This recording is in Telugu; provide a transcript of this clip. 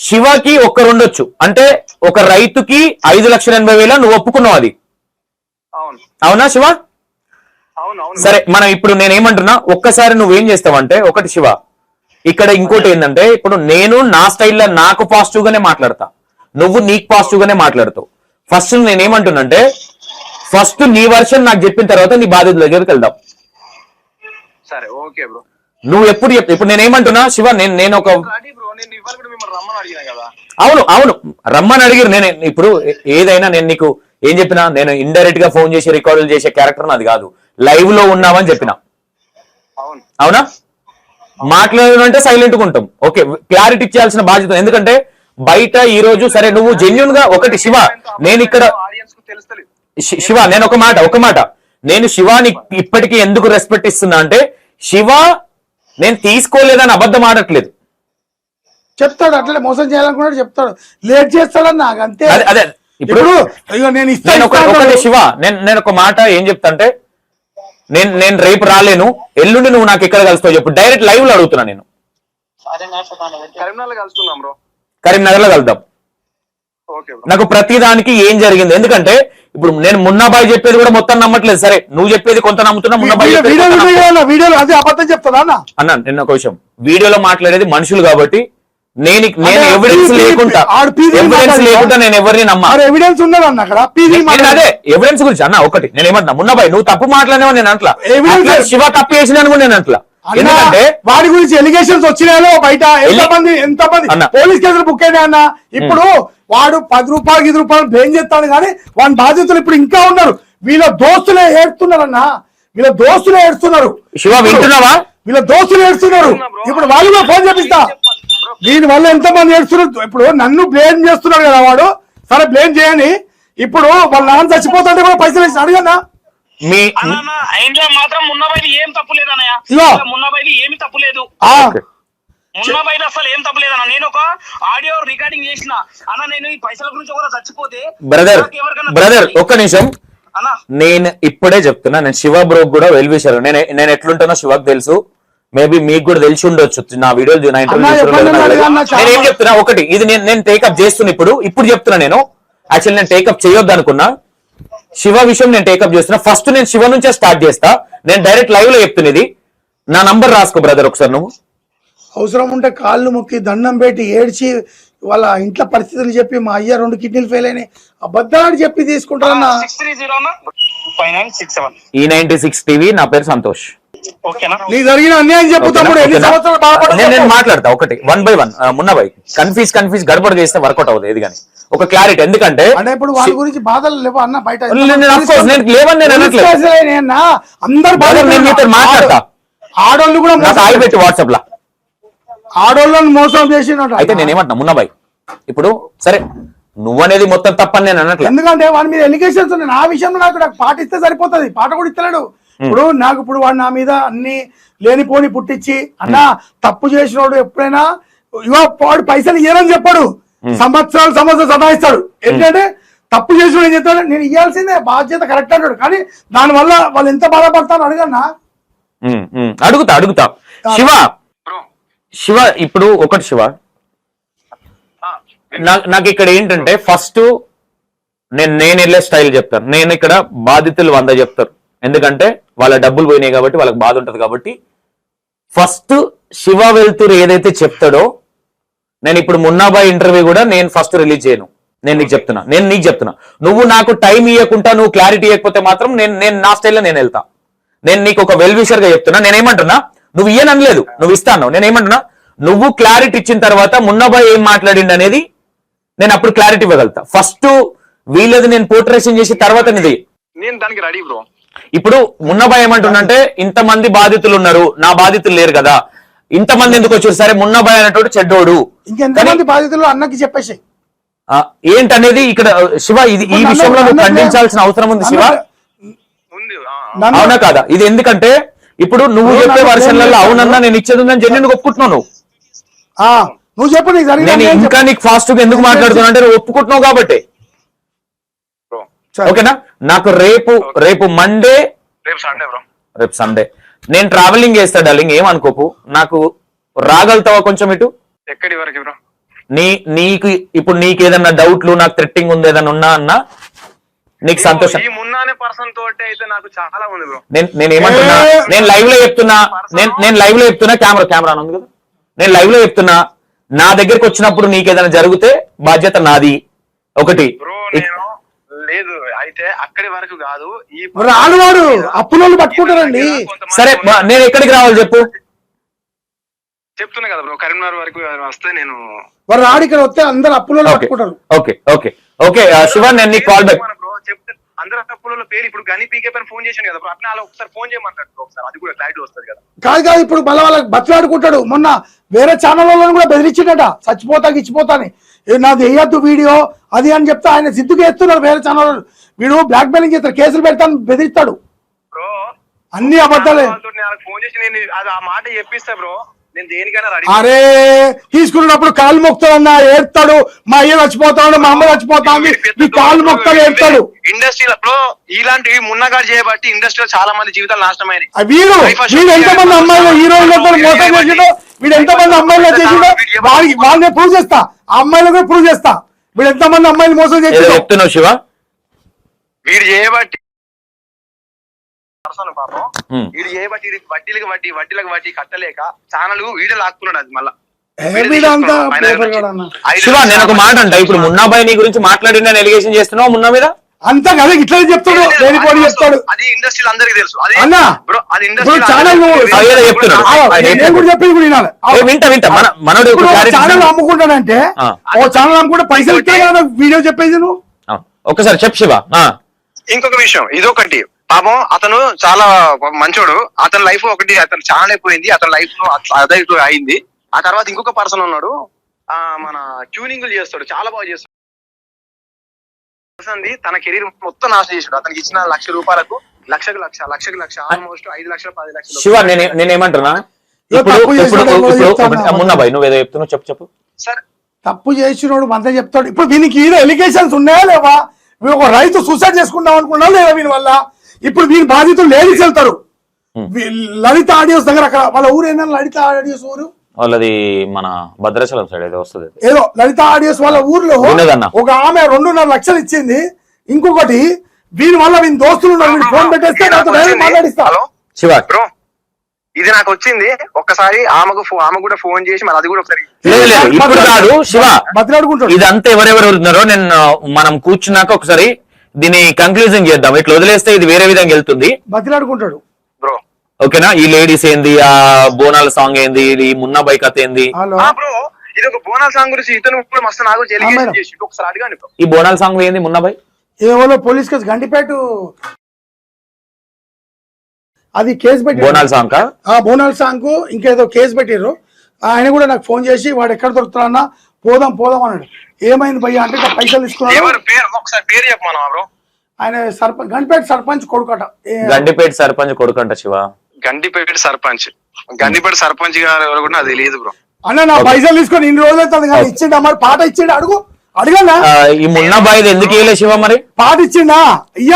శివకి ఒక్కరుండొచ్చు అంటే ఒక రైతుకి 5,80,000 నువ్వు ఒప్పుకున్నావు అది అవునా శివ? సరే మనం ఇప్పుడు నేనేమంటున్నా ఒక్కసారి నువ్వేం చేస్తావంటే ఒకటి శివ ఇక్కడ ఇంకోటి ఏంటంటే ఇప్పుడు నేను నా స్టైల్లో నాకు పాజిటివ్ గానే మాట్లాడతా, నువ్వు నీకు పాజిటివ్ గానే మాట్లాడతావు. ఫస్ట్ నేనేమంటున్నా ఫస్ట్ నీ వర్షన్ నాకు చెప్పిన తర్వాత నీ బాధ్యత దగ్గరికి వెళ్దాం. సరే ఓకే బ్రో. నువ్వు ఎప్పుడు చెప్తా ఇప్పుడు నేనేమంటున్నా శివ నేను ఒక అవును అవును రమ్మని అడిగారు. నేను ఇప్పుడు ఏదైనా నేను నీకు ఏం చెప్పినా నేను ఇండైరెక్ట్ గా ఫోన్ చేసి రికార్డులు చేసే క్యారెక్టర్ అది కాదు, లైవ్ లో ఉన్నావని చెప్పినా అవునా? మాట్లాడాలంటే సైలెంట్ గా ఉంటాం. ఓకే క్లారిటీ ఇచ్చేయాల్సిన బాధ్యత, ఎందుకంటే బయట ఈ రోజు సరే నువ్వు జెన్యున్ గా ఒకటి శివ నేను ఇక్కడ శివ నేను ఒక మాట నేను శివాని ఇప్పటికీ ఎందుకు రెస్పెక్ట్ ఇస్తున్నా అంటే శివ నేను తీసుకోలేదని అబద్ధం ఆడట్లేదు, చెప్తాడు అట్లే మోసం చేయాలనుకున్నాడు చెప్తాడు, లేట్ చేస్తాడని నాకు అంతే. అదే ఇప్పుడు నేను శివ నేను ఒక మాట ఏం చెప్తా అంటే నేను రేపు రాలేను, ఎల్లుండి నువ్వు నాకు ఎక్కడ కలుస్తావు చెప్పు, డైరెక్ట్ లైవ్ లో అడుగుతున్నా. నేను కరీంనగర్ లో కలుద్దాం. నాకు ప్రతి దానికి ఏం జరిగింది, ఎందుకంటే ఇప్పుడు నేను మున్నాబాయ్ చెప్పేది కూడా మొత్తం నమ్మట్లేదు. సరే నువ్వు చెప్పేది కొంత నమ్ముతున్నా, మున్నాబాయ్ అన్నా నిన్న ఒక విషయం వీడియోలో మాట్లాడేది మనుషులు కాబట్టి నేను ఎవిడెన్స్ లేకుండా నేను ఎవరిని నమ్మాలి. అదే ఎవిడెన్స్ గురించి అన్న ఒకటి నేను ఏమంటున్నా మున్నాబాయ్ నువ్వు తప్పు మాట్లాడేవా నేను అట్లా శివ తప్పు చేసిన కూడా నేను అట్లా, ఎందుకంటే వాడి గురించి ఎలిగేషన్స్ వచ్చినాయో బయట ఎంతమంది పోలీస్ కేసులు బుక్ అయినా అన్న. ఇప్పుడు వాడు 10 రూపాయలు 5 రూపాయలు బ్లేమ్ చేస్తాడు కానీ వాడి బాధ్యతలు ఇప్పుడు ఇంకా ఉన్నారు. వీళ్ళ దోస్తులే ఏడుస్తున్నారు అన్న, వీళ్ళ దోస్తులే ఏడుస్తున్నారు. శివ వింటున్నావా? వీళ్ళ దోస్తులు ఏడుస్తున్నారు. ఇప్పుడు వాళ్ళు కూడా ఫోన్ చేపిస్తా, దీని వల్ల ఎంతమంది ఏడుస్తున్నారు. ఇప్పుడు నన్ను బ్లేమ్ చేస్తున్నాడు కదా వాడు, సరే బ్లేమ్ చేయని. ఇప్పుడు వాళ్ళ నాన్న చచ్చిపోతుంటే కూడా పైసలు వేసి అడగన్నా మాత్రం మున్నాబాయి ఏం తప్పు లేదన్నయ్య, మున్నాబాయి ఏమి తప్పు లేదు, మున్నాబాయి అసలు ఏం తప్పు లేదన్న. నేను ఒక ఆడియో రికార్డింగ్ చేసిన అన్న, నేను ఈ పైసల గురించి కూడా చచ్చిపోతే బ్రదర్ ఒక్క నిమిషం నేను ఇప్పుడే చెప్తున్నా, నేను శివ బ్రో కూడా వెల్ విషర్. నేను ఎట్లుంటానో శివకు తెలుసు, మేబీ మీకు కూడా తెలిసి ఉండొచ్చు. నా వీడియోలు నా ఇంటర్వ్యూ ఏం చెప్తున్నా ఒకటి ఇది నేను టేకప్ చేస్తున్నా. ఇప్పుడు చెప్తున్నా నేను యాక్చువల్లీ నేను టేకప్ చేయొద్దు అనుకున్నా, శివ విషయం నేను టేకప్ చేస్తున్నా. ఫస్ట్ నేను శివ నుంచే స్టార్ట్ చేస్తా, నేను డైరెక్ట్ లైవ్ లో చెప్తున్నది. నా నంబర్ రాసుకో బ్రదర్ ఒకసారి, నువ్వు అవసరం ఉంటే కాళ్ళు మొక్కి దండం పెట్టి ఏడ్చి వాళ్ళ ఇంట్లో పరిస్థితులు చెప్పి మా అయ్య 2 కిడ్నీలు ఫెయిల్ అయినాయి అబద్ధాలు చెప్పి తీసుకుంటారన్నా. E96 టీవీ, నా పేరు సంతోష్. నీకు జరిగిన అన్యాయం చెప్పు తమ్ముడు, ఎన్ని సంవత్సరాలు నేను మాట్లాడతా ఒకటి 1 by 1. మున్నాబాయ్ కన్ఫ్యూజ్ గడబడ చేస్తే వర్కౌట్ అవుతుంది ఏది కానీ ఒక క్లారిటీ, ఎందుకంటే ఇప్పుడు వాళ్ళ గురించి బాధలు లేవు అన్న బయట అందరు మాట్లాడతా. ఆడోళ్ళు కూడా ఆగిపెట్టి వాట్సాప్ లా ఆడోళ్ళని మోసం చేసినట్టు. అయితే నేనేమంటున్నా మున్నాబాయ్ ఇప్పుడు సరే నువ్వనేది మొత్తం తప్పని నేను అన్నట్లు, ఎందుకంటే వాడి మీద ఎలిగేషన్స్ ఉన్నాయి. ఆ విషయంలో నాకు పాట ఇస్తే సరిపోతుంది, పాట కూడా ఇస్తలేడు. ఇప్పుడు నాకు ఇప్పుడు వాడు నా మీద అన్ని లేనిపోని పుట్టించి అన్న తప్పు చేసినోడు ఎప్పుడైనా వాడు పైసలు ఇయ్యనని చెప్పాడు, సంవత్సరాలు సదాయిస్తాడు. ఎందుకంటే తప్పు చేసిన ఏం చెప్తాడు, నేను ఇవ్వాల్సిందే బాధ్యత కరెక్ట్ అంటాడు. కానీ దానివల్ల వాళ్ళు ఎంత బాధపడతారు అడగన్నా. అడుగుతా శివ ఇప్పుడు ఒకటి శివ నాకు ఇక్కడ ఏంటంటే ఫస్ట్ నేను వెళ్ళే స్టైల్ చెప్తాను. నేను ఇక్కడ బాధితులు 100 చెప్తారు, ఎందుకంటే వాళ్ళ డబ్బులు పోయినాయి కాబట్టి వాళ్ళకి బాధ ఉంటది కాబట్టి. ఫస్ట్ శివ వెళ్తూరు ఏదైతే చెప్తాడో, నేను ఇప్పుడు మున్నాబాయ్ ఇంటర్వ్యూ కూడా నేను ఫస్ట్ రిలీజ్ చేయను. నేను నీకు చెప్తున్నా నువ్వు నాకు టైం ఇవ్వకుండా నువ్వు క్లారిటీ ఇవ్వకపోతే మాత్రం నేను నా స్టైల్లో నేను వెళ్తా. నేను నీకు ఒక వెల్ విషర్ గా చెప్తున్నా. నేనేమంటున్నా నువ్వు ఇయ్యనలేదు, నువ్వు ఇస్తాను. నేనేమంటున్నా నువ్వు క్లారిటీ ఇచ్చిన తర్వాత మున్నాబాయ్ ఏం మాట్లాడిండు అనేది నేను అప్పుడు క్లారిటీ ఇవ్వగలుగుతా. ఫస్ట్ వీళ్ళది నేను పోర్ట్రేషన్ చేసి తర్వాత నీది నేను దానికి రెడీ బ్రో. ఇప్పుడు మున్నాబాయ్ ఏమంటున్నంటే ఇంతమంది బాధితులు ఉన్నారు, నా బాధితులు లేరు కదా, ఇంతమంది ఎందుకు వచ్చారు? సరే మున్నాబాయ్ అనేటోడు చెడ్డోడు, ఇంకెంతమంది బాధితులు అన్నకి చెప్పేసి ఏంటనేది ఇక్కడ శివ ఇది ఈ విషయంలో నువ్వు ఖండించాల్సిన అవసరం ఉంది శివ, అవునా కాదా? ఇది ఎందుకంటే ఇప్పుడు నువ్వు చెప్పే వర్షన్లలో అవునన్నా నేను ఇచ్చేది ఉందని జెన్యున్ ఒప్పుకుంటున్నావు. నువ్వు చెప్పు నేను ఇంకా నీకు ఫాస్ట్ గా ఎందుకు మాట్లాడుతున్నా అంటే నువ్వు ఒప్పుకుంటున్నావు కాబట్టి. ఓకేనా? నాకు రేపు మండే, రేపు సండే నేను ట్రావెలింగ్ చేస్తా డార్లింగ్, ఏమనుకోకు. నాకు రాగలుగుతావా కొంచెం ఇటు? ఎక్కడి వరకు బ్రో? నీకు ఇప్పుడు నీకు ఏదన్నా డౌట్లు, నాకు థ్రెట్టింగ్ ఉంది ఏదన్నా ఉన్నా అన్నా నీకు సంతోషం. ఈ మున్నానే పర్సన్ తోటి అయితే నాకు చాలా ఉంది బ్రో. నేను ఏమంటున్నా, నేను లైవ్ లో చెప్తున్నా, నేను లైవ్ లో చెప్తున్నా, కెమెరా ఉంది కదా, నేను లైవ్ లో చెప్తున్నా, నా దగ్గరికి వచ్చినప్పుడు నీకు ఏదైనా జరిగితే బాధ్యత నాది. ఒకటి బ్రో నేను లేదు అయితే అక్కడి వరకు కాదు, ఈ రానువాడు అప్పులోళ్ళు పట్టుకుంటారండి. సరే నేను ఎక్కడికి రావాలి చెప్పు. చెప్తున్నా కదా బ్రో, కరీంనగర్ వరకు వస్తే నేను వాడు రాడు, ఇక్కడ వస్తే అందరు అప్పులోళ్ళు పట్టుకుంటారు. ఓకే ఓకే ఓకే శివ, నేను నీకు కాల్ బ్యాక్. బ్రో చెప్తే అందరూ అప్పుల పేరు ఇప్పుడు గని పీకే పైన ఫోన్ చేశాను కదా బ్రో, అట్లా అలా ఒకసారి ఫోన్ చేయమంటారు బ్రో, ఒకసారి అది కూడా క్లారిటీ వస్తుంది కదా. కాదు ఇప్పుడు మళ్ళీ వాళ్ళకి బతలాడుకుంటాడు. మొన్న వేరే ఛానల్ వాళ్ళని కూడా బెదిరించిండట, చచ్చిపోతా ఇచ్చిపోతా అని. నాది వేయద్దు వీడియో అది అని చెప్తే ఆయన సిద్ధుగా ఎత్తున్నాడు వేరే ఛానల్. వీడు బ్లాక్ మెయిలింగ్ చేస్తాడు, కేసులు పెడతాను బెదిరిస్తాడు. బ్రో అన్ని అబద్ధాలే. ఫోన్ చేసి నేను అది ఆ మాట చెప్పిస్తా బ్రో, నేను దేనికైనా రెడీ. అరే తీసుకున్నప్పుడు కాళ్ళు మొక్తాడన్నా ఏడ్తాడు, మా అయ్య చచ్చిపోతాడు, మా అమ్మ చచ్చిపోతాంది, ఈ కాళ్ళు మొక్తాడు ఏడ్తాడు. ఇండస్ట్రీలో బ్రో ఇలాంటివి మున్నగాడు చేయబట్టి ఇండస్ట్రీలో చాలా మంది జీవితాలు నాశనమైనాయి. వీడు ఎంతమంది అమ్మాయిలు హీరోయిన్లతో మోసం చేసిండో, వీడు ఎంతమంది అమ్మాయిలు చేసిండో వాళ్ళని ప్రూవ్ చేస్తా, ఆ అమ్మాయిలు కూడా ప్రూవ్ చేస్తా. వీడు ఎంతమంది అమ్మాయిలు మోసం చేసిండో చెప్తున్నావు శివ. వీడు చేయబట్టి పర్సన్ పాపం, వీడు చేయబట్టి వడ్డీలకు వడ్డీ కట్టలేక ఛానల్ వీడియో లాక్కున్నాడు. అది మళ్ళా శివ నేను ఒక మాట అంట, ఇప్పుడు మున్నాబాయి నీ గురించి మాట్లాడి నేను ఎలిగేషన్ చేస్తున్నావు మున్నా మీద అంతా కదా ఇట్లా చెప్తాడు, లేనిపోని చెప్తాడు. అది ఇండస్ట్రీలో అందరికి తెలుసు. అది అన్నా బ్రో, అది ఇప్పుడు ఛానల్ నేను కూడా చెప్పేది కూడా వినాలి. వింటా మనోడు ఛానల్ అమ్ముకుంటాడంటే ఓ ఛానల్ అమ్ముకుంటే పైసలు ఇస్తే కదా వీడియో చెప్పేది నువ్వు. ఒకసారి చెప్పు శివ. ఇంకొక విషయం, ఇదొకటి పాపం అతను చాలా మంచోడు, అతని లైఫ్ ఒకటి, అతను ఛానల్ అయిపోయింది, అతని లైఫ్ లో అదే అయింది. ఆ తర్వాత ఇంకొక పర్సన్ ఉన్నాడు, మన ట్యూనింగ్లు చేస్తాడు, చాలా బాగా చేస్తాడు. తన కెరీర్ మొత్తం నాశనం చేసాడు. అతనికి ఇచ్చిన ₹1,00,000 లక్షకు లక్ష ఆల్మోస్ట్ 5 లక్షలు 10 లక్షలు. శివ నేనేమంటున్నా, మున్నాబాయి నువ్వేదో చెప్తున్నావు, చెప్పు. సార్ తప్పు చేసినోడు మంత చెప్తాడు. ఇప్పుడు దీనికి ఏదో ఎలిగేషన్స్ ఉన్నాయా లేవా? వీడు ఒక రైతు సూసైడ్ చేసుకుందాం అనుకున్నా లేదా వీని వల్ల? ఇప్పుడు వీని బాధితులు లేడీస్ వెళ్తారు లలిత ఆడియోస్ దగ్గర. అక్కడ వాళ్ళ ఊరు ఏంటంటే లలిత ఆడియోస్ ఊరు వాళ్ళది మన భద్రాచలం సైడ్ ఏదో వస్తుంది, ఏదో లలిత ఆడియోస్ వాళ్ళ ఊర్లో ఒక ఆమె 2.5 లక్షలు ఇచ్చింది. ఇంకొకటి వీని వల్ల వీని దోస్తులు ఉన్నారు, ఫోన్ పెట్టేస్తే మాట్లాడిస్తా. శివ బ్రో ఇది నాకు వచ్చింది ఒక్కసారి, ఆమె కూడా ఫోన్ చేసి మరి అది కూడా ఒకసారి ఇప్పుడు కాదు శివ బతిలాడుకుంటాడు. ఇదంతా ఎవరెవరు ఉన్నారో నేను మనం కూర్చున్నాక ఒకసారి దీన్ని కంక్లూజన్ చేద్దాం. ఇట్లా వదిలేస్తే ఇది వేరే విధంగా వెళ్తుంది. బతిలాడుకుంటాడు బ్రో. ఓకేనా? ఈ లేడీస్ ఏంది, ఆ బోనాల సాంగ్ ఏంది, ఈ మున్నాబాయి కథ ఏంది? బ్రో ఇది ఒక బోనాల సాంగ్ గురించి ఇతను కూడా మస్తు నాకు ఎలిగేషన్ చేసి ఒకసారి అడగండి. ఈ బోనాల సాంగ్ ఏంది మున్నాబాయి? ఏవో పోలీస్ కేసు గండిపేట అది కేసు పెట్టి బోనాల సాంగ్ బోనాల సాంగ్ ఇంకేదో కేసు పెట్టిర్రు. ఆయన కూడా నాకు ఫోన్ చేసి వాడు ఎక్కడ దొరుకుతున్నా పోదాం అన్నాడు. ఏమైంది భయ్య అంటే పైసలు తీసుకున్నాడు. ఆయన సర్పంచ్ గండిపేట సర్పంచ్ కొడుకట. గండిపేట సర్పంచ్ కొడుకంట శివ. గండిపేట సర్పంచ్ గారు ఎవరు కూడా అది తెలియదు బ్రో. అన్న నా పైసలు తీసుకొని ఇన్ని రోజులు అవుతుంది కానీ ఇచ్చిండా మరి? పాట ఇచ్చిండా? అడగన్నా ఈ మున్నాబాయి ఎందుకు ఇవ్వలే శివ మరి? పాట ఇచ్చిండా?